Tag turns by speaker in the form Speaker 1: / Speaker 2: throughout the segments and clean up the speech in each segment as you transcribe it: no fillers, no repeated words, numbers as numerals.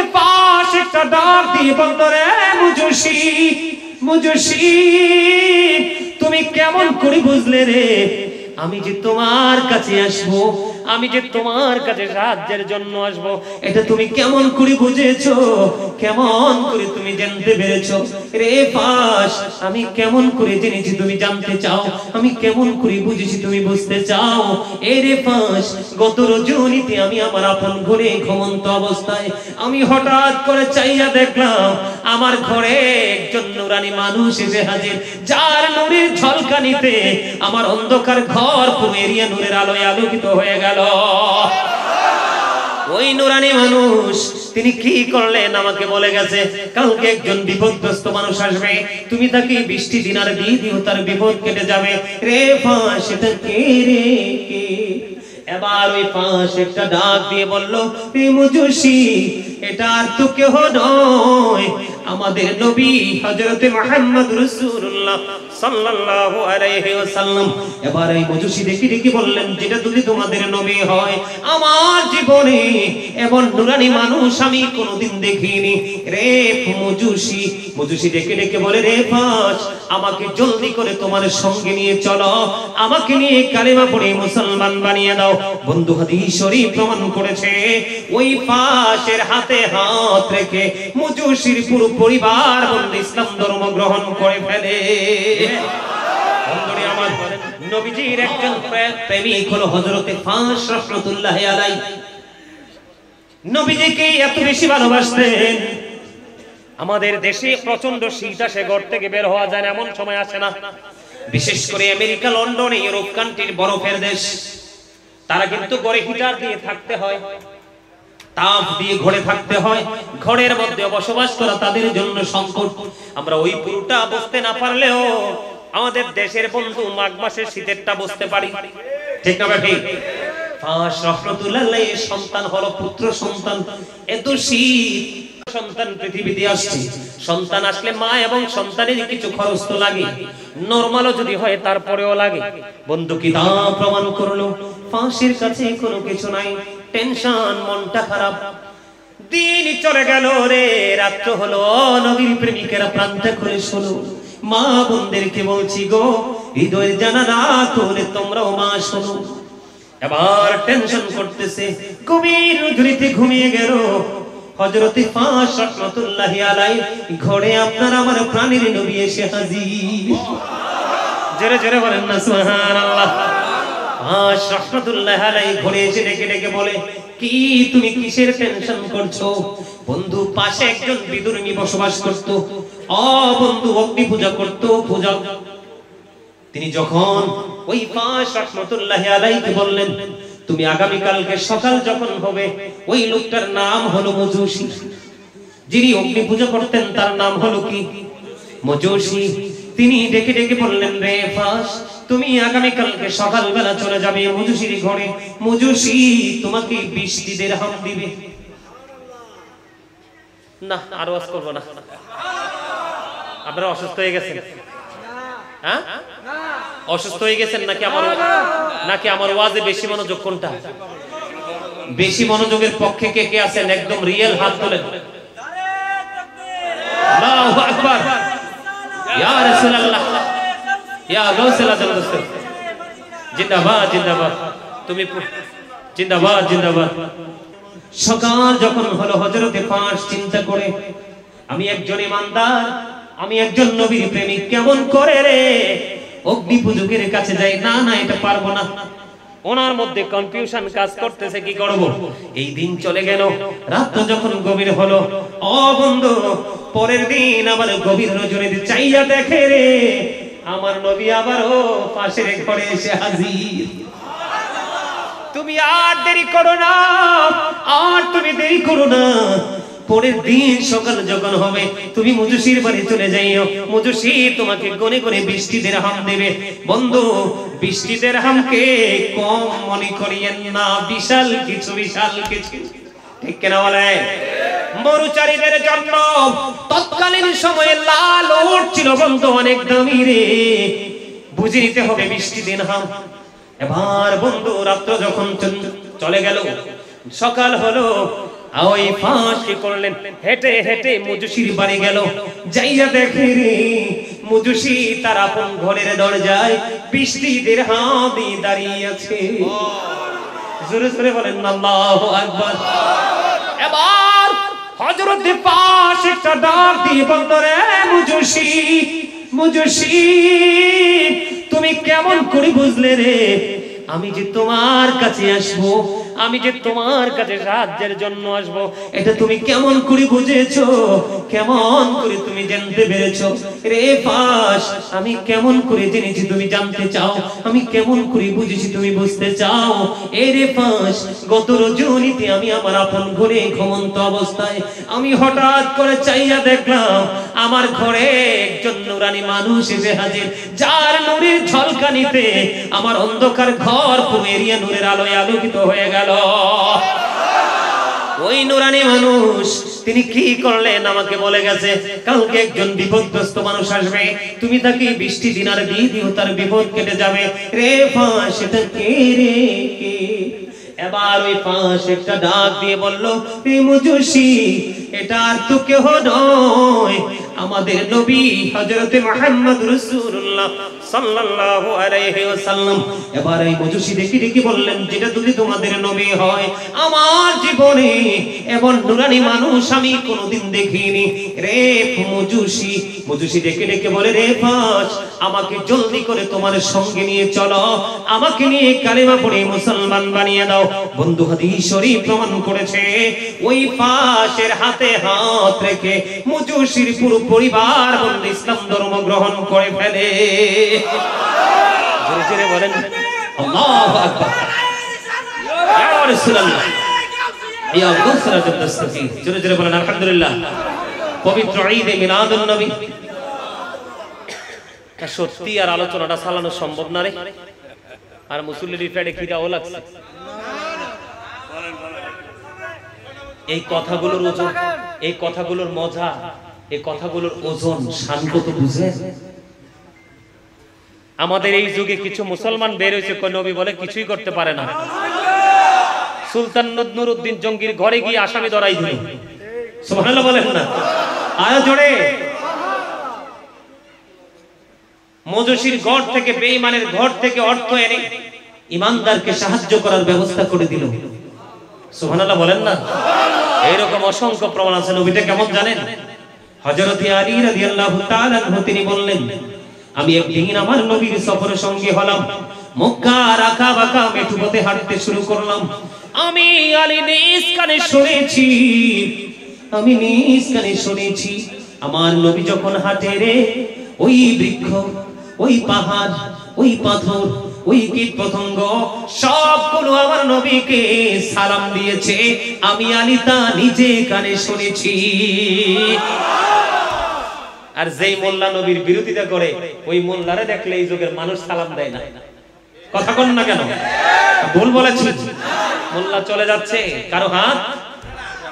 Speaker 1: হযরতে পাশ একটা ডাক দিয়ে বলল, রে মুজুসি, মুজুসি তুমি কেমন করে বুঝলে রে আমি যে তোমার কাছে আসবো, আমি যে তোমার কাছে সাহায্যের জন্য আসবো, এটা তুমি কেমন করে বুঝেছো, কেমন করে তুমি জানতে পেরেছো? রে পাশ, আমি কেমন করে জেনেছি তুমি জানতে চাও, আমি কেমন করে বুঝেছি তুমি বুঝতে চাও? এ রে পাশ, গত রজনীতে আমি আমার আপন ঘরে ঘুমন্ত অবস্থায় আমি হঠাৎ করে চাইয়া দেখলাম আমার ঘরে একজন নুরানি মানুষ এসে হাজির, যার নূরের ঝলকানিতে আমার অন্ধকার ঘর পুরো এরিয়া নূরের আলোয় আলোকিত হয়ে গেল। ওই নুরানি মানুষ তিনি কি করলেন আমাকে বলে গেছে, কালকে একজন বিপদগ্রস্ত মানুষ আসবে, তুমি তাকে 20টি দিনার দিয়ে দিও, তার বিপদ কেটে যাবে। রে পাশ, এটা কে রে কে? এবার ওই পাশ একটা ডাক দিয়ে বলল, হে মুজুসি, এটা আর তো কেহ নয়, আমাদের নবী হযরতে মুহাম্মদ রাসূলুল্লাহ সাল্লাল্লাহু আলাইহি ওয়াসাল্লাম। এবার এই মুজুসি দেখি দেখি বললেন, যেটা যদি তোমাদের নবী হয়, আমার জীবনে এমন নুরানি মানুষ আমি কোনোদিন দেখিনি। রে মুজুসি, মুজুসি ডেকে ডেকে বলে, রে পাশ, আমাকে জলদি করে তোমার সঙ্গে নিয়ে চলো, আমাকে নিয়ে কালেমা পড়ে মুসলমান বানিয়ে দাও। বন্ধু, হাদিস শরীফ প্রমাণ করেছে ওই পাশের হাতে হাত রেখে মুজুসির পুরো পরিবার বন্ধু ইসলাম ধর্ম গ্রহণ করে ফেলে। বন্ধুরে আমার, নবীজির একজন প্রেমিক হলো হযরতে পাশ রাহমাতুল্লাহি আলাইহি। নবীজিকে এত বেশি ভালোবাসতেন, আমাদের দেশে প্রচন্ড শীত আসে, ঘর থেকে বের হওয়া যায় না, এমন সময় আসে না। বিশেষ করে আমেরিকা, লন্ডন, ইউরোপ কান্ট্রির বরফের দেশ, তারা কিন্তু ঘরে হিটার দিয়ে থাকতে হয়, তাপ দিয়ে ঘরে থাকতে হয়, ঘরের মধ্যে বসবাস করা তাদের জন্য সংকট। আমরা ওই পুরোটা বুঝতে না পারলেও আমাদের দেশের বন্ধু মাঘ মাসের শীতেরটা বুঝতে পারি, ঠিক না ভাই? পাশ রাহমাতুল্লাহ আলাইহি সন্তান হলো পুত্র সন্তান, এত শীত, সন্তান পৃথিবীতে আসছে, সন্তান আসলে মা এবং সন্তানের কিছু খরচ তো লাগে, নরমালও যদি হয় তারপরেও লাগে। বন্ধু কি তা প্রমাণ করলো? পাশের কাছে কোনো কিছু নাই, টেনশন, মনটা খারাপ। দিন চলে গেল রে, রাত্র হলো, নবীর প্রেমিকেরা প্রান্তে করে শোনো, মা বোনদেরকে বলছি গো, হৃদয়ের জানালা করে তোমরাও মা শোনো। এবার টেনশন করতেছে, গভীর রজনীতে ঘুমিয়ে গেল হযরতে পাশ রাহমাতুল্লাহি আলাইহি ঘরে আপনার আমার প্রাণের নবী এসে হাজির। জোরে জোরে বলেন না সুবহানাল্লাহ। পাশ রাহমাতুল্লাহি আলাইহি ঘরে এসে ডেকে ডেকে বলে, কি তুমি কিসের টেনশন করছো? বন্ধু, পাশে একজন বিদুর্মী বসবাস করত, বন্ধু অগ্নি পূজা করত, পূজা। তিনি যখন ওই পাশ রাহমাতুল্লাহি আলাইহি বললেন, তুমি আগামী কালকে সকাল যখন হবে, ওই লোকটার নাম হলো মুজুসি, যিনি অগ্নি পূজা করতেন তার নাম হলো কি? মুজুসি। তিনি ডেকে ডেকে বললেন, রে পাশ, তুমি আগামী কালকে সকালবেলা চলে যাবে মুজুসির ঘরে, মুজুসি তোমাকে 20টি দিরহাম দিবে। না, আর ওয়াজ করব না। আপনারা অসুস্থ হয়ে গেছেন? হ্যাঁ, অসুস্থ হয়ে গেছেন নাকি আমার ওয়াজে বেশি মনোযোগ? কোনটা বেশি মনোযোগের পক্ষে কে কে আছেন? একদম রিয়েল হাত তোলেন। আল্লাহু আকবার, ইয়া রাসূলুল্লাহ, ইয়া গাউসুল আজম দোস্ত, জিন্দাবাদ জিন্দাবাদ, তুমি জিন্দাবাদ জিন্দাবাদ। সকাল যখন হলো, হযরতে পাশ চিন্তা করে, আমি একজন ইমানদার, আমি একজন নবীর প্রেমিক, কেমন করে রে অগ্নি পূজকের কাছে যাই? না না, এটা পারবো না। ওনার মধ্যে কনফিউশন কাজ করতেছে, কি করব? এই দিন চলে গেল, রাত যখন গভীর হলো, বন্ধু, পরের দিন আবার গভীর রজনীতে চাইয়া দেখে রে আমার নবী আবারও পাশের ঘরে এসে হাজির। তুমি আর দেরি করো না, আর তুমি দেরি করো না, পরের দিন সকাল যখন হবে তুমি মুজুসির বাড়ি চলে যাইও, মুজুসি তোমাকে গনে গনে 20টি দিরহাম দেবে। বন্ধু, 20টি দিরহামকে কম মনে করিয়েন না, বিশাল কিছু, বিশাল কিছু, ঠিক কিনা বলেন? মরুচারীদের জন্য তৎকালীন সময়ে লাল ওট ছিল বন্ধু, অনেক দামি রে, বুঝে নিতে হবে 20টি দিরহাম। এবার বন্ধু, রাত্র যখন চলে গেল, সকাল হলো, ওই ফাঁস কি করলেন, হেঁটে হেঁটে মুজুসির বাড়ি গেল, যাইয়া দেখে রে মুজুসি তার আপন ঘরের দরজায় 20টি দিরহাম দাঁড়িয়ে আছে। জোরে জোরে বলেন আল্লাহু আকবার। এবার হযরত পাশ একটা ডাক দিয়ে বলল, রে মুজুসি, মুজুসি তুমি কেমন করে বুঝলে রে আমি যে তোমার কাছে আসবো, আমি যে তোমার কাছে সাহায্যের জন্য আসবো, এটা তুমি কেমন করে বুঝেছো, কেমন করে তুমি জানতে পেরেছো? রে পাশ, আমি কেমন করে জেনেছি তুমি জানতে চাও, আমি কেমন করে বুঝেছি তুমি বুঝতে চাও? এ রে পাশ, গত রজনীতে আমি আমার আপন ঘরে ঘুমন্ত অবস্থায় আমি হঠাৎ করে চাইয়া দেখলাম আমার ঘরে একজন নুরানি মানুষ এসে হাজির, যার নূরের ঝলকানিতে আমার অন্ধকার ঘর পুরো এরিয়া নূরের আলোয় আলোকিত হয়ে গেল। ওই নুরানি মানুষ তিনি কি করলেন আমাকে বলে গেছে, কালকে একজন বিপদগ্রস্ত মানুষ আসবে, তুমি তাকে 20টি দিনার দিয়ে দিও, তার বিপদ কেটে যাবে। রে ফাঁস, এটা কে রে কে? এবার ওই ফাঁস একটা ডাক দিয়ে বলল, হে মুজুসি, এটা আর তো কেহ নয়, আমাদের নবী হযরত মুহাম্মদ রাসূলুল্লাহ সাল্লাল্লাহু আলাইহি ওয়াসাল্লাম। এবার এই মুজুসি দেখি দেখি বললেন, যেটা যদি তোমাদের নবী হয়, আমার জীবনে এমন নুরানি মানুষ আমি কোনোদিন দেখিনি। রে মুজুসি, মুজুসি ডেকে ডেকে বলে, রে ফাঁস, আমাকে জলদি করে তোমার সঙ্গে নিয়ে চলো, আমাকে নিয়ে কালেমা পড়ে মুসলমান বানিয়ে দাও। বন্ধু হাদিস শরীফ প্রমাণ করেছে, ওই ফাঁসের হাতে হাত রেখে মুজুসির পুরো পরিবার বন্ধু ইসলাম ধর্ম গ্রহণ করে ফেলে। জোরে জোরে বলেন আল্লাহু আকবার। ইয়া রাসূলুল্লাহ, ইয়া বুসরাতুল মুস্তাকিম। জোরে জোরে বলেন আলহামদুলিল্লাহ। পবিত্র ঈদে মিলাদুন নবী, সত্যি আর আলোচনাটা চালানো সম্ভব না রে। আর মুসল্লির পেটে খিদাও লাগছে। এই কথাগুলোর ওজন, এই কথাগুলোর মজা, এই কথাগুলোর ওজন শান্ত তো বুঝে। আমাদের এই যুগে কিছু মুসলমান বের হয়েছে, কোন নবী বলে কিছুই করতে পারে না। সুলতান নুরউদ্দিন জঙ্গির ঘরে গিয়ে আসামি ধরাই দিল। সুবহানাল্লাহ বলেন না? আরো জোরে। মুজুসির ঘর থেকে, বেঈমানের ঘর থেকে অর্থ এনে ইমানদারকে সাহায্য করার ব্যবস্থা করে দিল। সুবহানাল্লাহ বলেন না? এরকম অসংখ্য প্রমাণ আছে। নবীটা কেমন জানেন? হযরত আলী রাদিয়াল্লাহু তাআলা আনহু তিনি বললেন, আমি একদিন আমার নবীর সফরের সঙ্গী হলাম, মক্কার আঁকা-বাঁকা মেঠো পথে হাঁটতে শুরু করলাম। আমি আলী নিজ কানে শুনেছি, আমি নিজ কানে শুনেছি আমার নবী যখন হাঁটে রে, ওই বৃক্ষ, ওই পাহাড়, ওই পাথর, ওই কীট পতঙ্গ সবগুলো আমার নবীকে সালাম দিয়েছে। আমি আলী তা নিজে কানে শুনেছি। আর যেই মোল্লা নবীর বিরোধিতা করে, ওই মোল্লারে দেখলে এই যুগের মানুষ সালাম দেয় না। কথা বলেন না কেন? ভুল বলেছি। মোল্লা চলে যাচ্ছে কারো হাত,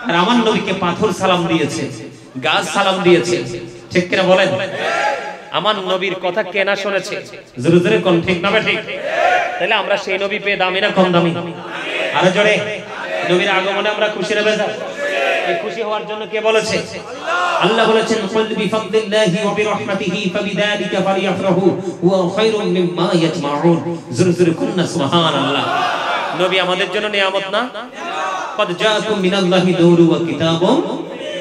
Speaker 1: আর আমার নবীকে পাথর সালাম দিয়েছে, গাছ সালাম দিয়েছে। ঠিক কিনা বলেন? আমার নবীর কথা কেনা শুনেছে। জোরে জোরে কোন ঠিক না ঠিক? তাহলে আমরা সেই নবী পেয়ে দামি না কম দামি? আরো জোরে। নবীর আগমনে আমরা খুশি না বেজার? এই খুশি হওয়ার জন্য কে বলেছে? আল্লাহ বলেছেন, কুল বিফাদলিল্লাহি ওয়া বিরহমাতিহি ফাবিযালিকা ফালিয়াফরাহু হুয়া খায়রুম মিম্মা ইয়াজমাউন। জোরে জোরে কোন না সুবহানাল্লাহ। নবী আমাদের জন্য নিয়ামত না? قد جاءكم من الله نور وكتاب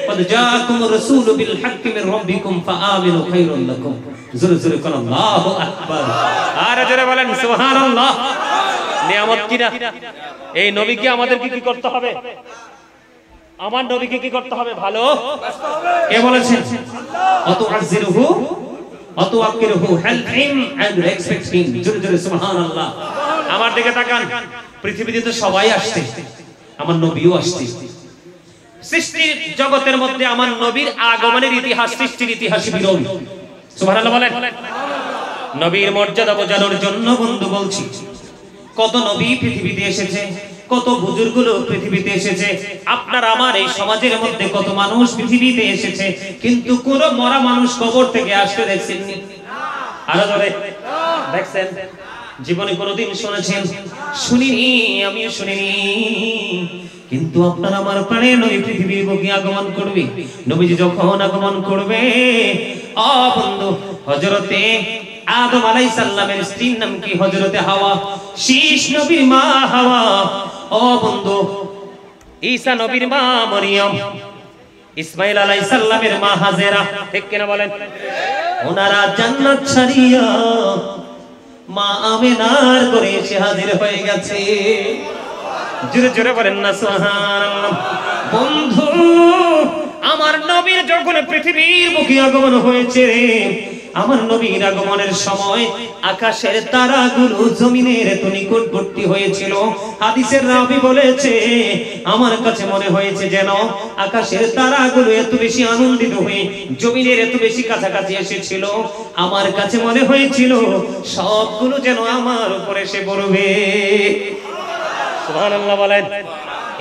Speaker 1: قد جاءكم الرسول بالحق من ربكم فآمنوا خير لكم. জোরে জোরে কোন আল্লাহু আকবার। আর জোরে বলেন সুবহানাল্লাহ। নিয়ামত কি না? এই নবীকে আমাদেরকে কি করতে হবে? আমার নবীকে কি করতে হবে? ভালো কে বলেছেন? আল্লাহ। আতুআযিরুহু আতুআকিরুহু help him and respect him. জোরে জোরে সুবহানাল্লাহ। আমার দিকে তাকান। পৃথিবীতে তো সবাই আসছে, আমার নবীও আসছে। সৃষ্টির জগতের মধ্যে আমার নবীর আগমনের ইতিহাস, সৃষ্টির ইতিহাসে বিরল। সুবহানাল্লাহ বলেন। নবীর মর্যাদা বোঝানোর জন্য বন্ধু বলছি, কত নবী পৃথিবীতে এসেছে, কত বুজুর্গগুলো পৃথিবীতে এসেছে। আপনার আমার এই সমাজের মধ্যে কত মানুষ পৃথিবীতে এসেছে, কিন্তু কোন মরা মানুষ কবর থেকে আসতে দেখছেননি? আরো ধরে দেখছেন? জীবনে কোনদিন শুনেছেন? শুনিনি, আমিও শুনিনি। কিন্তু আপনার আমার প্রাণের নবী পৃথিবীর বুকে আগমন করবে। নবীজি যখন আগমন করবে, ও বন্ধু, হযরতে আদম আলাইহিস সালামের স্ত্রীর নাম কি? হযরতে হাওয়া। শীষ নবীর মা হাওয়া। ও বন্ধু, ঈসা নবীর মা মরিয়ম, ইসমাঈল আলাইহিস সালামের মা হাজেরা, ঠিক কিনা বলেন? ওনারা জান্নাত ছাড়িয়া মা আমিনার ঘরে এসে হাজির হয়ে গেছে। জোরে জোরে বলেন না সুবহানাল্লাহ। বন্ধু, আমার নবীর যখন পৃথিবীর বুকে আগমন হয়েছে, আমার নবীর আগমনের সময় আকাশের তারাগুলো জমিনের এত নিকটবর্তী হয়েছিল। হাদিসের রাবী বলেছে, আমার কাছে মনে হয়েছে যেন আকাশের তারাগুলো এত বেশি আনন্দিত হয়ে জমিনের এত বেশি কাছাকাছি এসেছিল। আমার কাছে মনে হয়েছিল সবগুলো যেন আমার উপরে এসে পড়বে। সুবহানাল্লাহ বলেন।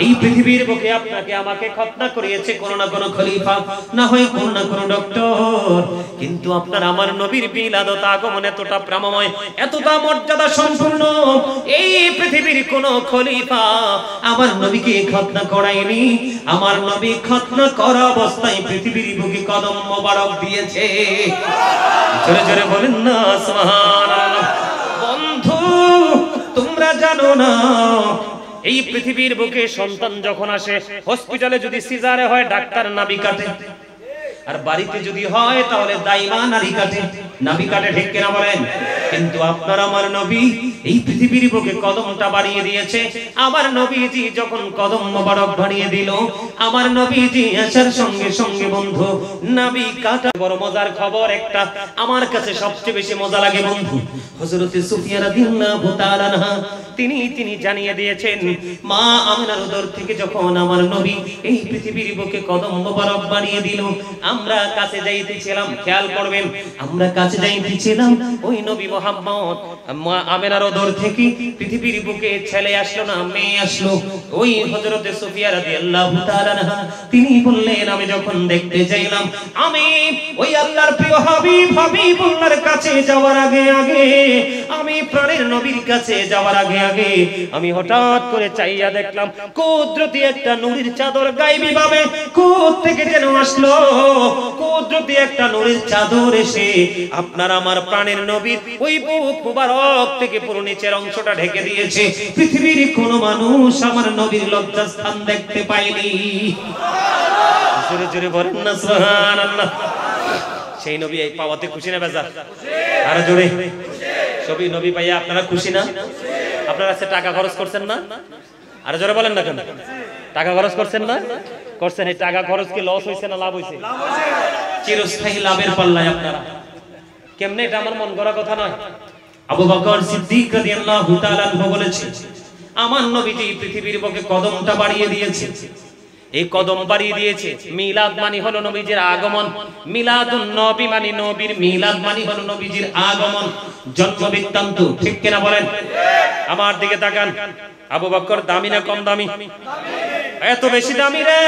Speaker 1: এই পৃথিবীর বুকে আপনাকে আমাকে খতনা করিয়েছে কোন না কোন খলিফা, না হয় কোন না কোন ডক্টর, কিন্তু আপনার আমার নবীর বিলাদত আগমন এতটা প্রেমময়, এতটা মর্যাদা সম্পূর্ণ, এই পৃথিবীর কোন খলিফা আমার নবীকে খতনা করায়নি। আমার নবী খতনা করা অবস্থায় পৃথিবীর বুকে কদম মোবারক দিয়েছে। জোরে জোরে বলেন না সুবহানাল্লাহ। বন্ধু, তোমরা জানো না, এই পৃথিবীর বুকে সন্তান যখন আসে, হসপিটালে যদি সিজারে হয় ডাক্তার নাভি কাটে, আর বাড়িতে যদি হয় তাহলে দাইমা নারী কাটে, নাভি কাটে, ঠিক কিনা বলেন? কিন্তু আপনার আমার নবী এই পৃথিবীর বুকে কদমটা বাড়িয়ে দিয়েছে। আমার নবীজি যখন কদম মোবারক বাড়িয়ে দিল, আমার নবীজি আসার সঙ্গে সঙ্গে বন্ধু নাভি কাটা। বড় মজার খবর একটা আমার কাছে সবচেয়ে বেশি মজা লাগে বন্ধু, হযরতে সুফিয়া রাদিয়াল্লাহু তাআলা আনহা তিনি জানিয়ে দিয়েছেন, মা আমিনার উদর থেকে যখন আমার নবী এই পৃথিবীর বুকে কদম মোবারক বাড়িয়ে দিল, আমরা কাছে যাইতেছিলাম, খেয়াল করবেন, আমরা কাছে যাইতেছিলাম, ওই নবী মুহাম্মদ মা আমিনার উদর থেকে পৃথিবীর বুকে ছেলে আসলো না মেয়ে আসলো। ওই হযরতে সুফিয়া রাদিয়াল্লাহু তাআলা আনহা তিনি বললেন, আমি যখন দেখতে যাইলাম, আমি ওই আল্লাহর প্রিয় হাবিবুল্লাহর কাছে যাওয়ার আগে আমি প্রাণের নবীর কাছে যাওয়ার আগে আমি হঠাৎ করে চাইয়া দেখলাম কুদরতি একটা নূরের চাদর গায়েবী ভাবে কোথা থেকে যেন আসলো। কুদরতি একটা নূরের চাদর এসে আপনার আমার প্রাণের নবীর ওই বুক মুবারক থেকে পুরো নিচের অংশটা ঢেকে দিয়েছে। পৃথিবীর কোনো মানুষ আমার নবীর লজ্জাস্থান দেখতে পায়নি। জোরে জোরে বলেন না সুবহানাল্লাহ। সেই নবী এই পাওয়াতে খুশি না বেজার? আরো জোরে। সবই নবী পাইয়া আপনারা খুশি না? আপনারা আছে টাকা খরচ করছেন না? আরো জোরে বলেন না কেন? টাকা খরচ করছেন না? করছেন। এই টাকা খরচ কি লস হইছে না লাভ হইছে? চিরস্থায়ী লাভের পাল্লায় আপনারা। কেমনে? এটা আমার মন গড়া কথা নয়। আবু বকর সিদ্দিক রাদিয়াল্লাহু তাআলা আনহু বলেছেন, আমার নবীজি পৃথিবীর বুকে কদমটা বাড়িয়ে দিয়েছে। এই কদম বাড়িয়ে দিয়েছে। মিলাদ মানে হলো নবীজির আগমন। মিলাদুন নবী মানে নবীর মিলাদ মানে হলো নবীজির আগমন, জন্ম বৃত্তান্ত, ঠিক কিনা বলেন? আমার দিকে তাকান। আবু বকর দামি না কম দামি? এত বেশি দামি রে।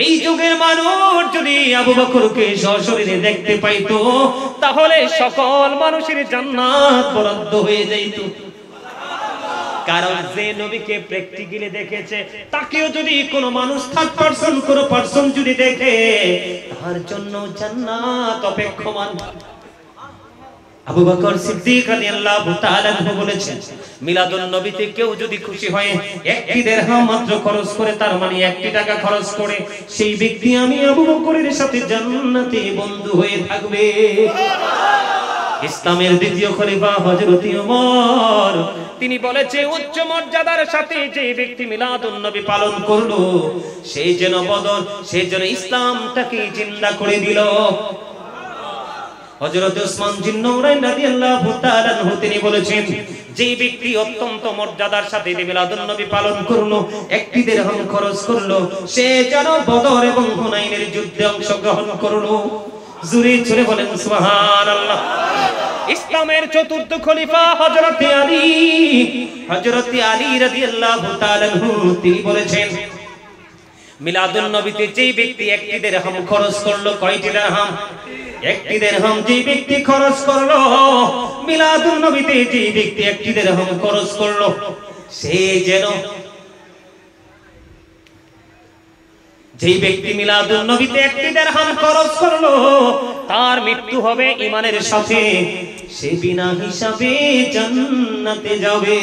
Speaker 1: এই যুগের মানুষ যদি আবু বকরকে সশরীরে দেখতে পাইতো, তাহলে সকল মানুষের জান্নাত বরাদ্দ হয়ে যাইত। কারণ যে নবীকে প্র্যাকটিক্যালি দেখেছে, তাকেও যদি কোনো মানুষ থার্ড পারসন কোনো পারসন যদি দেখে, তার জন্য জান্নাত অপেক্ষমান। আবু বকর সিদ্দিক রাদিয়াল্লাহু তাআলা আনহু বলেছেন, মিলাদুন নবীতে কেউ যদি খুশি হয়, একটি দিরহাম মাত্র খরচ করে, তার মানে 1 টাকা খরচ করে, সেই ব্যক্তি আমি আবু বকরের সাথে জান্নাতে বন্ধু হয়ে থাকবে। ইসলামের দ্বিতীয় খলিফা হযরত ওমর তিনি বলেছে, উচ্চ মর্যাদার সাথে যে ব্যক্তি মিলাদুন নবী পালন করলো, সেই যেন বদর, সেই যেন ইসলামটাকে জিন্দা করে দিল। হযরত ওসমান জিন্নুরাইন রাদিয়াল্লাহু তাআলা আনহু তিনি বলেছেন, যে ব্যক্তি অত্যন্ত মর্যাদার সাথে মিলাদুন নবী পালন করলো, 1 দিরহাম খরচ করলো, সে যেন বদর এবং হুনাইনের যুদ্ধে অংশগ্রহণ করলো। জোরে জোরে বলেন সুবহানাল্লাহ। ইসলামের চতুর্থ খলিফা হযরত আলী রাদিয়াল্লাহু তাআলা আনহু তিনি বলেছেন, মিলাদুন নবীতে যেই ব্যক্তি 1 দিরহাম খরচ করলো, কয়টি দিরহাম? 1 দিরহাম যে ব্যক্তি খরচ করলো, মিলাদুন নবীতে যেই ব্যক্তি 1 দিরহাম খরচ করলো, সে যেন যেই ব্যক্তি মিলাদুন নবীতে 1 দিরহাম খরচ করলো তার মৃত্যু হবে ঈমানের সাথে, সে বিনা হিসাবে জান্নাতে যাবে।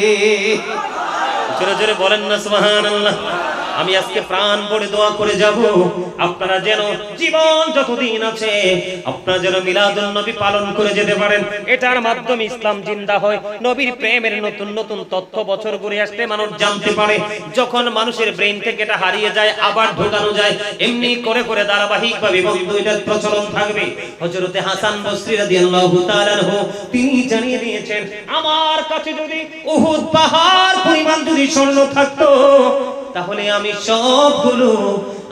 Speaker 1: জোরে জোরে বলেন না সুবহানাল্লাহ। আমি আজকে প্রাণ ভরে দোয়া করে যাব, আপনারা যেন জীবন যতদিন আছে আপনারা যেন মিলাদুন নবী পালন করে যেতে পারেন। এটার মাধ্যমে ইসলাম জিন্দা হয়, নবীর প্রেমের নতুন নতুন তথ্য বছর ঘুরে আসলে মানুষ জানতে পারে। যখন মানুষের ব্রেন থেকে এটা হারিয়ে যায় আবার ঢোকানো যায়, এমনি করে করে ধারাবাহিকভাবে বন্ধু এটার প্রচলন থাকবে। হযরতে হাসান বসরি রাদিয়াল্লাহু তাআলা আনহু তিনি জানিয়ে দিয়েছেন, আমার কাছে যদি উহুদ পাহাড় পরিমাণ যদি স্বর্ণ থাকতো তাহলে আমি সবগুলো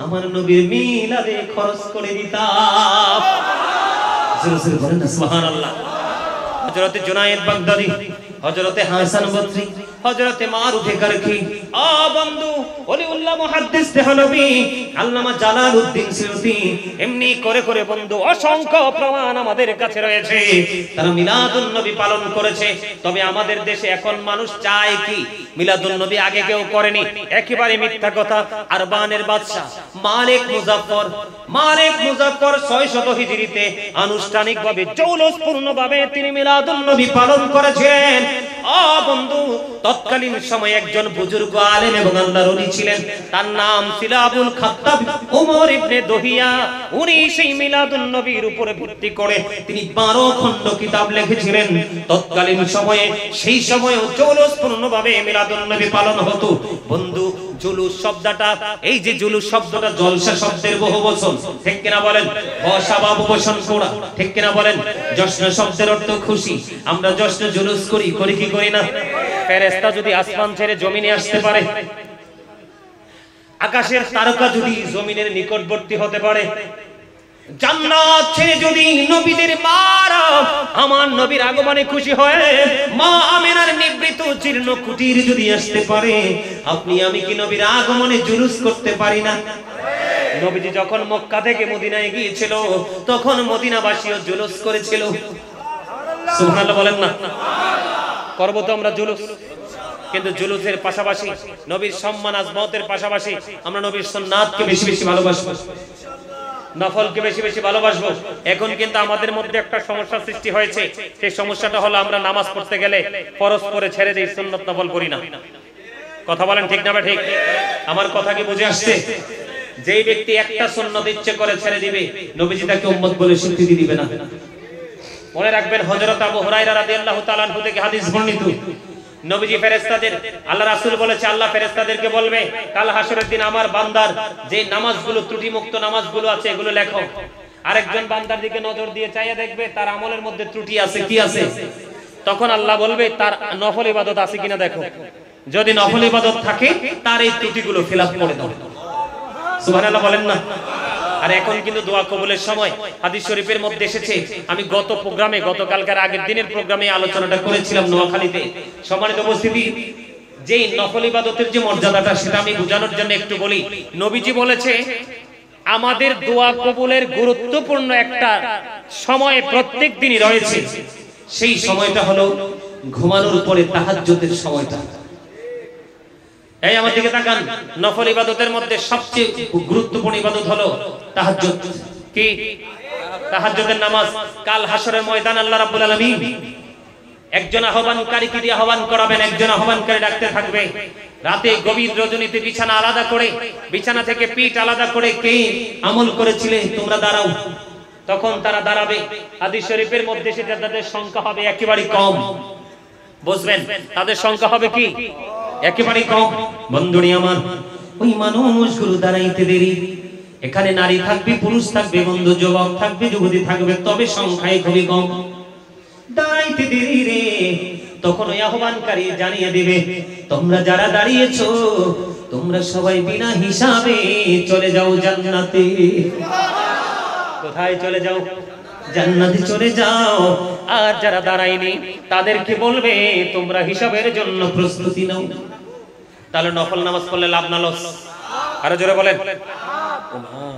Speaker 1: আমার নবীর মিলাদে খরচ করে দিতাম। জোরে জোরে বলেন না সুবহানাল্লাহ। হযরতে জুনায়েদ বাগদাদি, হযরতে হাসান বসরি, হযরতে মারুফে কারখি, ও বন্ধু ওলিউল্লাহ মুহাদ্দিস দেহলভী আল্লামা জালালউদ্দিন সুয়ুতী, এমনি করে করে বন্ধু অসংখ্য প্রমাণ আমাদের কাছে রয়েছে তারা মিলাদুন নবী পালন করেছে। তবে আমাদের দেশে এখন মানুষ চায় কি মিলাদুন নবী আগে কেউ করেনি, একেবারে মিথ্যা কথা। আরবানের বাদশা মালিক মুজাফফর 600 হিজরিতে আনুষ্ঠানিকভাবে জৌলুসপূর্ণভাবে তিনি মিলাদুন নবী পালন করেছেন। ও বন্ধু, তৎকালীন সময়ে একজন বুজুর্গ আলেম এবং আল্লাহর ওলি ছিলেন, তার নাম ছিল আবুল খাত্তাব ওমর ইবনে দহিয়া। উনি সেই মিলাদুন নবীর উপরে ভিত্তি করে তিনি 12 খণ্ড কিতাব লিখেছিলেন। তৎকালীন সময়ে সেই সময়ও জৌলুসপূর্ণভাবে মিলাদুন নবী পালন হতো। বন্ধু, জুলুস শব্দটা, এই যে জুলুস শব্দটা জলসা শব্দের বহুবচন, ঠিক কিনা বলেন? অস্বাভাব উপশম করা, ঠিক কিনা বলেন? জশ্ন শব্দের অর্থ খুশি। আমরা জশ্ন জুলুস করি কি করি না? ফেরেশতা যদি আসমান ছেড়ে জমিনে আসতে পারে, আকাশের তারকা যদি জমিনের নিকটবর্তী হতে পারে, জান্নাত ছেড়ে যদি নবীদের মারা আমার নবীর আগমনে খুশি হয়ে মা আমিনার নিবৃত জীর্ণ কুটির যদি আসতে পারে, আপনি আমি কি নবীর আগমনে জুলুস করতে পারি না? নবীজি যখন মক্কা থেকে মদিনায় গিয়েছিল তখন মদিনাবাসীও জুলুস করেছিল। সুবহানাল্লাহ বলেন না? করব তো আমরা জুলুস, কিন্তু জুলুসের পাশাপাশি নবীর সম্মান আজমতের পাশাপাশি আমরা নবীর সুন্নাতকে বেশি বেশি ভালোবাসবো, নফলকে বেশি বেশি ভালোবাসবো। এখন কিন্তু আমাদের মধ্যে একটা সমস্যা সৃষ্টি হয়েছে, সেই সমস্যাটা হলো আমরা নামাজ পড়তে গেলে ফরজ পড়ে ছেড়ে দেই, সুন্নাত নফল করি না। কথা বলেন ঠিক না ঠিক? আমার কথা কি বুঝে আসছে? যেই ব্যক্তি একটা সুন্নাত ইচ্ছে করে ছেড়ে দিবে, নবীজি তাকে উম্মত বলে স্বীকৃতি দিবে না। মনে রাখবেন, হযরত আবু হুরায়রা রাদিয়াল্লাহু তাআলা আনহু থেকে হাদিস বর্ণিত, নবীজি ফেরেশতাদের, আল্লাহ রাসূল বলেছে আল্লাহ ফেরেশতাদেরকে বলবে কাল হাসরের দিন আমার বান্দার যে নামাজগুলো ত্রুটিমুক্ত নামাজগুলো আছে এগুলো লেখো। আরেকজন বান্দার দিকে নজর দিয়ে চাইয়া দেখবে তার আমলের মধ্যে ত্রুটি আছে কি আছে। তখন আল্লাহ বলবে তার নফল ইবাদত আছে কিনা দেখো, যদি নফল ইবাদত থাকে তার এই ত্রুটিগুলো ফিলআপ করে দাও। সুবহানাল্লাহ বলেন না? আর এখন কিন্তু দোয়া কবুলের সময় হাদিস শরীফের মধ্যে এসেছে, আমি গতকালকার আগের দিনের প্রোগ্রামে আলোচনাটা করেছিলাম নোয়াখালীতে। সম্মানিত উপস্থিতি, যেই নফল ইবাদতের যে মর্যাদাটা সেটা আমি বোঝানোর জন্য একটু বলি। নবীজি বলেছে আমাদের দোয়া কবুলের গুরুত্বপূর্ণ একটা সময় প্রত্যেক দিনই রয়েছে, সেই সময়টা হলো ঘুমানোর পরে তাহাজ্জুদের সময়টা। এই আমার দিকে তাকান, নফল ইবাদতের মধ্যে সবচেয়ে গুরুত্বপূর্ণ ইবাদত হলো তাহাজ্জুদ। কি? তাহাজ্জুদের নামাজ। কাল হাসরের ময়দান আল্লাহ রাব্বুল আলামিন একজন আহ্বানকারীকে দিয়ে আহ্বান করাবেন, একজন আহ্বানকারী ডাকতে থাকবে। রাতে গভীর রজনীতে বিছানা আলাদা করে, বিছানা থেকে পিঠ আলাদা করে, কে আমল করেছিলে তোমরা দাঁড়াও। তখন তারা দাঁড়াবে। হাদিস শরীফের মধ্যে সেটা তাদের সংখ্যা হবে একেবারে কম। বুঝবেন, তাদের সংখ্যা হবে কি? একেবারে কম। বন্ধুরি আমার, ওই মানুষগুলো দাঁড়াইতে দেরি। এখানে নারী থাকবে, পুরুষ থাকবে, বন্ধু যুবক থাকবে, যুবতী থাকবে, তবে সংখ্যায় খুবই কম। দাঁড়াইতে দেরি রে। তখন ওই আহ্বানকারী জানিয়ে দিবে তোমরা যারা দাঁড়িয়েছো তোমরা সবাই বিনা হিসাবে চলে যাও জান্নাতে। কোথায় চলে যাও? জান্নাতে চলে যাও। আর যারা দাঁড়ায়নি তাদেরকে বলবে তোমরা হিসাবের জন্য প্রস্তুতি নাও। তাহলে নফল নামাজ পড়লে লাভ না লস? আরো জোরে বলেন।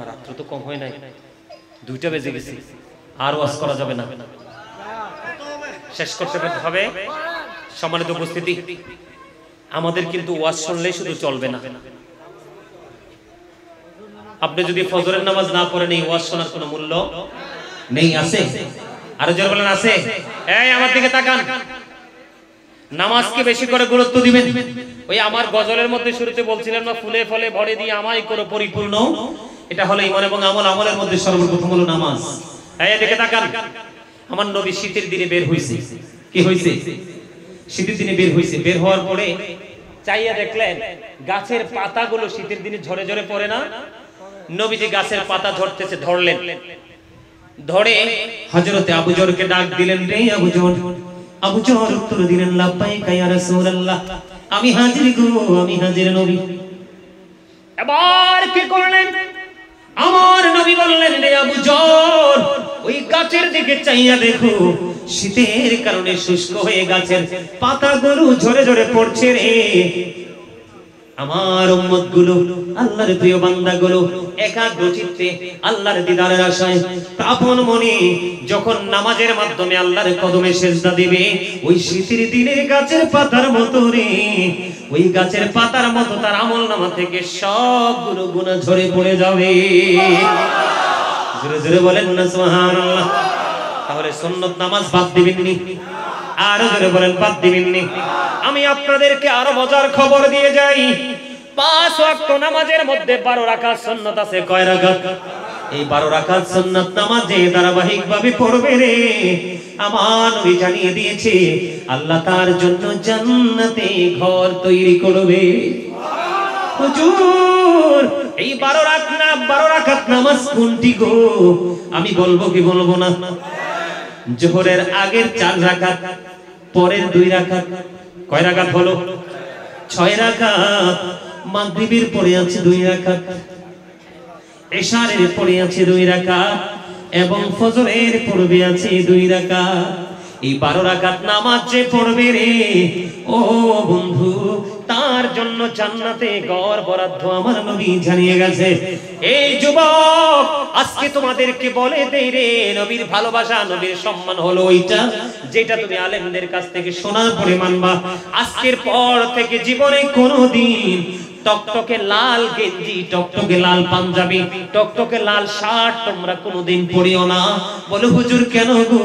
Speaker 1: রাত্র তো কম হয় নাই, 2টা বেজে গেছে, আর ওয়াজ করা যাবে না, শেষ করতে হবে। সম্মানিত উপস্থিতি, আমাদের কিন্তু ওয়াজ শুনলেই শুধু চলবে না, আপনি যদি ফজরের নামাজ না পড়েন এই ওয়াজ শোনার কোনো মূল্য নেই। আছে? আরো জোরে বলেন আছে? এই আমার দিকে তাকান। নামাজকে বেশি করে গুরুত্ব দিবেন। ওই আমার গজলের মধ্যে শুরুতে বলছিলেন না, ফুলে ফলে ভরে দিয়ে আমায় করো পরিপূর্ণ, এটা হলো ঈমান এবং আমল। আমলের মধ্যে সর্বপ্রথম হলো নামাজ। এই দিকে তাকান। আমার নবী শীতের দিনে বের হইছে। কি হইছে? শীতের দিনে বের হইছে। বের হওয়ার পরে চাইয়া দেখলেন গাছের পাতাগুলো শীতের দিনে ঝরে ঝরে পড়ে না? নবীজি গাছের পাতা ঝরতেছে, ধরলেন। ধরে হযরতে আবু জরকে ডাক দিলেন, রে আবু জর। আবু জর উত্তর দিলেন, লাব্বাইকা ইয়া রাসূলুল্লাহ, আমি হাজির গো, আমি হাজির নবী। এবার কি করলেন? আমার নবী বললেন, রে আবু জর, ওই গাছের দিকে চাইয়া দেখো, শীতের কারণে শুষ্ক হয়ে গাছের পাতাগুলো ঝরে ঝরে পড়ছে রে। আমার উম্মতগুলো, আল্লাহর প্রিয় বান্দাগুলো একাগ্র চিত্তে আল্লাহর দিদারের আশায় আপন মনে যখন নামাজের মাধ্যমে আল্লাহর কদমে সিজদা দিবে, ওই শীতের দিনে গাছের পাতার মতো রে, ওই গাছের পাতার মতো তার আমলনামা থেকে সবগুলো গুনাহ ঝরে পড়ে যাবে। জোরে জোরে বলেন না সুবহানাল্লাহ। তাহলে সুন্নত নামাজ বাদ দিবেননি? আরো জোরে বলেন, বাদ দিবেননি? আমি আপনাদেরকে আরো মজার খবর দিয়ে যাই। 5 ওয়াক্ত নামাজের মধ্যে 12 রাকাত সুন্নাত আছে। কয় রাকাত? এই 12 রাকাত সুন্নাত নামাজে ধারাবাহিকভাবে পড়বে রে, আমার নবী জানিয়ে দিয়েছে আল্লাহ তার জন্য জান্নাতে ঘর তৈরি করবে। হুজুর, এই 12 রাকাত নামাজ কোনটি গো? আমি বলবো কি বলবো না? জোহরের আগের 4 রাকাত, পরের 2 রাকাত। কয় রাকাত হলো? 6 রাকাত। মাগরিবের পরে আছে 2 রাকাত, ইশারের পরে আছে 2 রাকাত এবং ফজরের পরে আছে 2 রাকাত। এই 12 রাকাত নামাজ যে পড়বে রে ও বন্ধু, তার জন্য জান্নাতে ঘর বরাদ্দ আমার নবী জানিয়ে গেছে। এই যুবক, আজকে তোমাদেরকে বলে দেই রে, নবীর ভালোবাসা, নবীর সম্মান হলো ওইটা যেটা তুমি আলেমদের কাছ থেকে শোনার পরে মানবা। আজকের পর থেকে জীবনে কোনোদিন টকটকে লাল গেঞ্জি, টকটকে লাল পাঞ্জাবি, টকটকে লাল শার্ট তোমরা কোনোদিন পরিও না। বলো হুজুর কেন গো?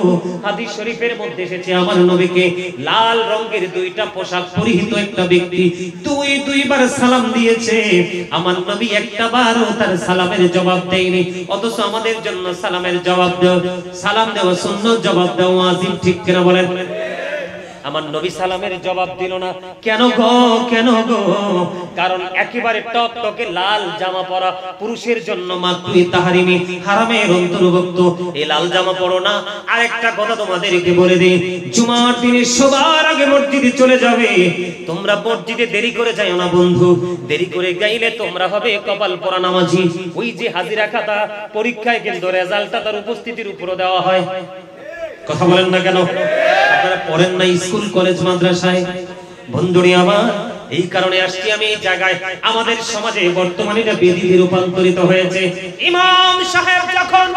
Speaker 1: হাদিস শরীফের মধ্যে এসেছে আমার নবীকে লাল রঙের 2টা পোশাক পরিহিত একটা ব্যক্তি দুইবার সালাম দিয়েছে, আমার নবী একটা বারও তার সালামের জবাব দেয়নি। অথচ আমাদের জন্য সালামের জবাব দেওয়া, সালাম দেওয়া সুন্নাত, জবাব দেওয়া ওয়াজিব। ঠিক কিনা বলেন? আমার নবী সালামের জবাব দিল না। কেন গো? কেন গো? কারণ একেবারে টকটকে লাল জামা পরা পুরুষের জন্য মাকরুহ তাহরিমি, হারামের অন্তর্ভুক্ত। এই লাল জামা পরো না। আরেকটা কথা তোমাদেরকে বলে দেই, জুমার দিনে সবার আগে মসজিদে চলে যাবে। তোমরা মসজিদে দেরি করে যাও না বন্ধু, দেরি করে গাইলে তোমরা হবে কপাল পরা নামাজি। ওই যে হাজিরা খাতা, পরীক্ষায় কিন্তু রেজাল্টটা তার উপস্থিতির উপর দেওয়া হয়। কথা বলেন না কেন? আপনারা পড়েন না স্কুল কলেজ মাদ্রাসায়? বন্ধুরি আমার, এই কারণে আসছি আমি এই জায়গায়। আমাদের সমাজে বর্তমানে এটা বেদিতে রূপান্তরিত হয়েছে। ইমাম সাহেব যখন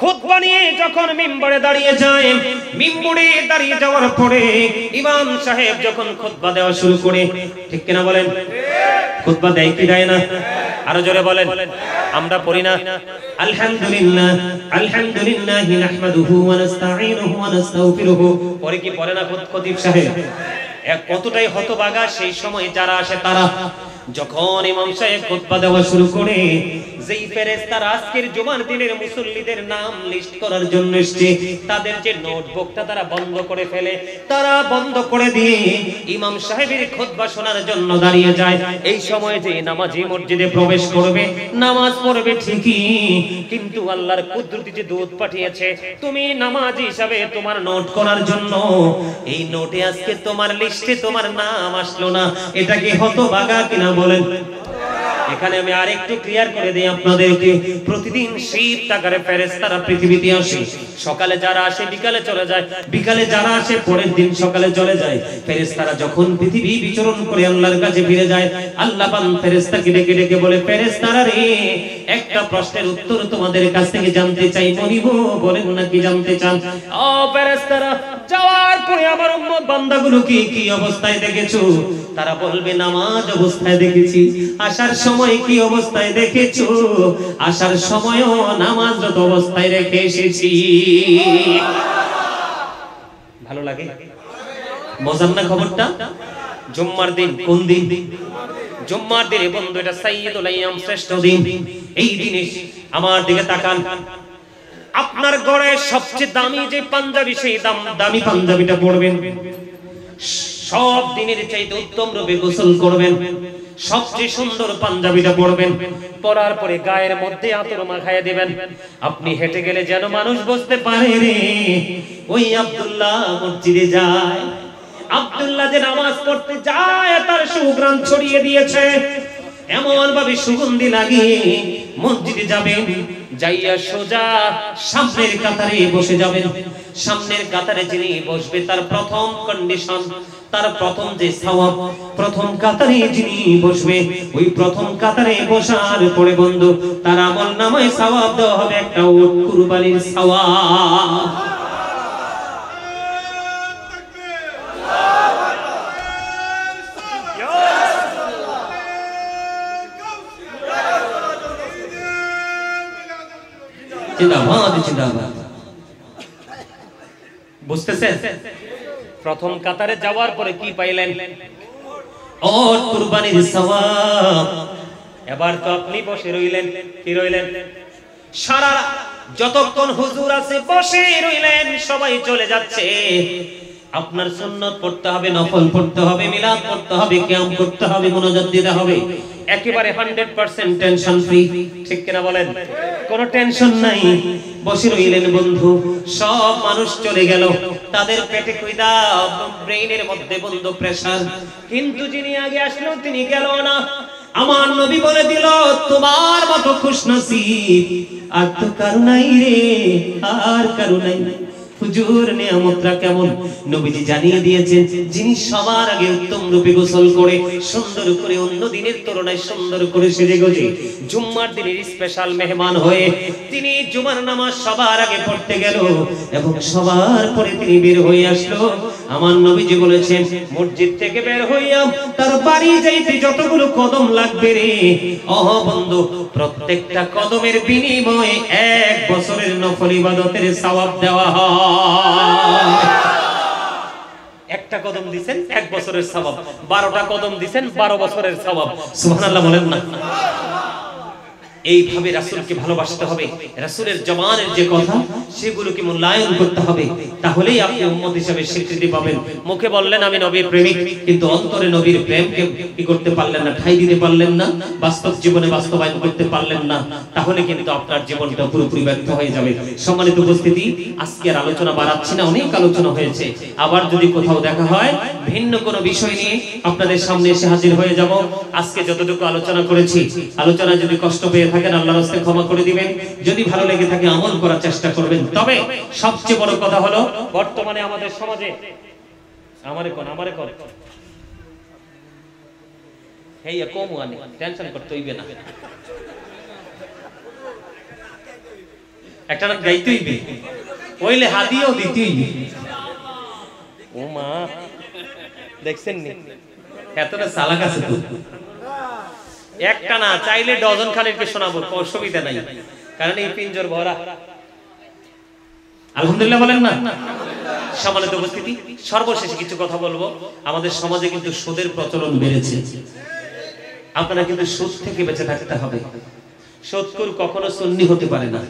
Speaker 1: খুতবা নিয়ে যখন মিম্বরে দাঁড়িয়ে যায়, মিম্বরে দাঁড়িয়ে যাওয়ার পরে ইমাম সাহেব যখন খুতবা দেওয়া শুরু করে, ঠিক কিনা বলেন? খুতবা দেয় কি দেয় না? আরো জোরে বলেন। আমরা পড়ি না আলহামদুলিল্লাহ, আলহামদুলিল্লাহি নাহমাদুহু ওয়া নাস্তাঈনুহু ওয়া নাস্তাগফিরুহু? পরে কি পড়ে না খতিব সাহেব? কতটাই হতভাগা সেই সময় যারা আসে তারা। যখন ইমাম সাহেব খুতবা দেওয়া শুরু করে, যেই ফেরেশতারা আজকের জুমার দিনের মুসল্লিদের নাম লিস্ট করার জন্য এসেছে, তাদের যে নোটবুকটা তারা বন্ধ করে ফেলে, তারা বন্ধ করে দিয়ে ইমাম সাহেবের খুতবা শোনার জন্য দাঁড়িয়ে যায়। এই সময় যে নামাজি মসজিদে প্রবেশ করবে, নামাজ পড়বে ঠিকই, কিন্তু আল্লাহর কুদরতি যে দূত পাঠিয়েছে তুমি নামাজি হিসাবে তোমার নোট করার জন্য, এই নোটে আজকে তোমার লিস্টে তোমার নাম আসলো না। এটা কি হতভাগা কিনা বলেন? এখানে আমি আরেকটু ক্লিয়ার করে দিই আপনাদেরকে। প্রতিদিন শীত টাকারে ফেরেশতারা পৃথিবীতে আসে। সকালে যারা আসে বিকালে চলে যায়, বিকালে যারা আসে পরের দিন সকালে চলে যায়। ফেরেশতারা যখন পৃথিবী বিচরণ করে আল্লাহর কাছে ফিরে যায়, আল্লাহ পাক ফেরেশতাকে ডেকে ডেকে বলে, ফেরেশতারা রে, একটা প্রশ্নের উত্তর তোমাদের কাছ থেকে জানতে চাই, বলিব? বলেন নাকি জানতে চান? ও ফেরেশতারা, যাওয়ার পরে আমার উম্মত বান্দাগুলো কি কি অবস্থায় দেখেছো? তারা বলবে নামাজ অবস্থায় দেখেছি। আসার সময় সময় কি অবস্থায় দেখেছো, আসার সময়ও নামাজরত অবস্থায় রেখে এসেছি। ভালো লাগে? মজার না খবরটা? জুম্মার দিন। কোন দিন? জুম্মার দিনে বন্ধু, এটা সাইয়্যিদুল আইয়াম, শ্রেষ্ঠ দিন। এই দিনে আমার দিকে তাকান। আপনার ঘরে সবচেয়ে দামি যে পাঞ্জাবি, সেই দামি পাঞ্জাবিটা পরবেন। সব দিনের চাইতে উত্তম রূপে গোসল করবেন, সবচেয়ে সুন্দর পাঞ্জাবিটা পরবেন। পরার পরে গায়ের মধ্যে আতর মাখায় দিবেন। আপনি হেঁটে গেলে যেন মানুষ বুঝতে পারে রে ওই আব্দুল্লাহ মসজিদে যায়, আব্দুল্লাহ যে নামাজ পড়তে যায় তার সুঘ্রাণ ছড়িয়ে দিয়েছে। এমন ভাবে সুগন্ধি লাগিয়ে মসজিদে যাবেন, যাইয়া সোজা সামনের কাতারে বসে যাবেন। সামনের কাতারে যিনি বসবে তার প্রথম কন্ডিশন, তার প্রথম যে সওয়াব, প্রথম কাতারে যিনি বসবে ওই প্রথম কাতারে বসার পরে বন্ধু তার আমল নামায় সওয়াব দেওয়া হবে একটা উট কুরবানির সওয়াব। জিন্দাবাদ জিন্দাবাদ। বুঝতেছেন? প্রথম কাতারে যাওয়ার পরে কি পাইলেন? ও কুরবানির সওয়াব। এবার তো আপনি বসে রইলেন। কি রইলেন? সারা যতক্ষণ হুজুর আছে বসে রইলেন, সবাই চলে যাচ্ছে। আপনার সুন্নাত পড়তে হবে, নফল পড়তে হবে, মিলাদ পড়তে হবে, কিয়াম করতে হবে, মুনাজাত দিতে হবে। একেবারে 100% টেনশন ফ্রি। ঠিক কিনা বলেন? কোনো টেনশন নাই। বসে রইলেন বন্ধু, সব মানুষ চলে গেল, তাদের পেটে কইদা, ব্রেইনের মধ্যে বন্ধু প্রেসার, কিন্তু যিনি আগে আসলো তিনি গেল না। আমার নবী বলে দিল, তোমার মতো খুশনসিব আর তো কারো নাই রে, আর কারো নাই। হুজুর নিয়ামতটা কেমন নবীজি জানিয়ে দিয়েছেন। যিনি সবার আগে উত্তম রূপে গোসল করে সুন্দর করে অন্য দিনের তুলনায় সুন্দর করে সেজে গুজে জুম্মার দিনের স্পেশাল মেহমান হয়ে তিনি জুমার নামাজ সবার আগে পড়তে গেল এবং সবার পরে তিনি বের হয়ে আসলো। আমার নবীজি বলেছেন, মসজিদ থেকে বের হইয়া তার বাড়ি যাইতে যতগুলো কদম লাগবে রে ও বন্ধু, প্রত্যেকটা কদমের বিনিময়ে 1 বছরের নফল ইবাদতের সওয়াব দেওয়া হয়। একটা কদম দিবেন 1 বছরের সওয়াব, 12টা কদম দিবেন 12 বছরের সওয়াব। সুবহানাল্লাহ বলেন না? এইভাবে রাসূলকে ভালোবাসতে হবে, রাসূলের জবানের যে কথা সেগুলোকে মূল্যায়ন করতে হবে, তাহলেই আপনি উম্মত হিসেবে স্বীকৃতি পাবেন। মুখে বললেন আমি নবীর প্রেমিক, কিন্তু অন্তরে নবীর প্রেমকে কি করতে পারলেন না, ঠাঁই দিতে পারলেন না, বাস্তব জীবনে বাস্তবায়ন করতে পারলেন না, তাহলে কিন্তু আপনার জীবনটা পুরোপুরি ব্যর্থ হয়ে যাবে। সম্মানিত উপস্থিতি, আজকের আলোচনা বাড়াচ্ছি না, অনেক আলোচনা হয়েছে। আবার যদি কোথাও দেখা হয় ভিন্ন কোনো বিষয় নিয়ে আপনাদের সামনে এসে হাজির হয়ে যাব। আজকে যতটুকু আলোচনা করেছি, আলোচনা যদি কষ্ট পেয়ে থাকেন আল্লাহর রাস্তায় ক্ষমা করে দিবেন। যদি ভালো লেগে থাকে আমল করার চেষ্টা করবেন। তবে সবচেয়ে বড় কথা হলো, বর্তমানে আমাদের সমাজে আমারে কোন হেইয়া কম আনে, টেনশন করতে হইবে না, একটা না গাইতে হইবে, ওইলে হাদিয়াও দিতে হইবে। ও মা, দেখছেন নি এতটা চালাক আছে তো। একটা না চাইলে ডজন খানেরকে শোনাবো, অসুবিধা নাই, কারণ এই পিঞ্জর ভরা। আলহামদুলিল্লাহ বলেন না? সম্মানিত উপস্থিতি, সর্বশেষে কিছু কথা বলবো। আমাদের সমাজে কিন্তু সুদের প্রচলন বেড়েছে। আপনারা কিন্তু সুদ থেকে বেঁচে থাকতে হবে। সুদখোর কখনো সুন্নি হতে পারে না।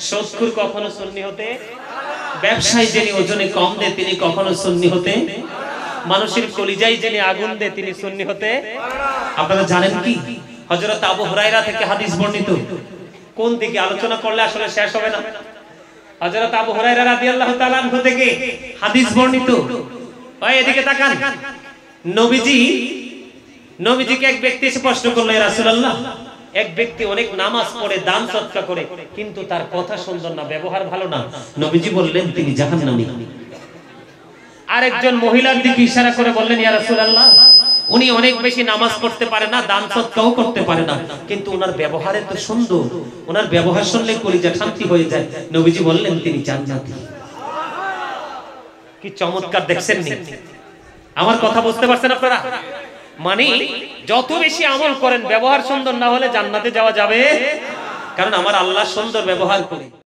Speaker 1: সুদখোর কখনো সুন্নি হতে, ব্যবসায়ী যিনি ওজনে কম দেয় তিনি কখনো সুন্নি হতে, মানুষের কলিজায় যিনি আগুন দেয় তিনি সুন্নি হতে। আপনারা জানেন কি, হযরত আবু হুরায়রা থেকে হাদিস বর্ণিত, কোন দিকে আলোচনা করলে আসলে শেষ হবে না। হযরত আবু হুরায়রা রাদিয়াল্লাহু তাআলা আনহু থেকে হাদিস বর্ণিত। ওই এদিকে তাকান। নবীজিকে এক ব্যক্তি এসে প্রশ্ন করলো, ইয়া রাসূলুল্লাহ, এক ব্যক্তি অনেক নামাজ পড়ে, দান সদকা করে, কিন্তু তার কথা সুন্দর না, ব্যবহার ভালো না। নবীজি বললেন তিনি জাহান্নামী। আরেকজন মহিলার দিকে ইশারা করে বললেন, ইয়া রাসূলুল্লাহ, উনি অনেক বেশি নামাজ পড়তে পারে না, দান সদকাও করতে পারে না, কিন্তু ওনার ব্যবহারে তো সুন্দর, ওনার ব্যবহার শুনলে কলিজা শান্তি হয়ে যায়। নবীজি বললেন তিনি জান্নাতি। কি চমৎকার, দেখছেন নি? আমার কথা বুঝতে পারছেন আপনারা? মানে যত বেশি আমল করেন ব্যবহার সুন্দর না হলে জান্নাতে যাওয়া যাবে, কারণ আমার আল্লাহ সুন্দর ব্যবহার করে।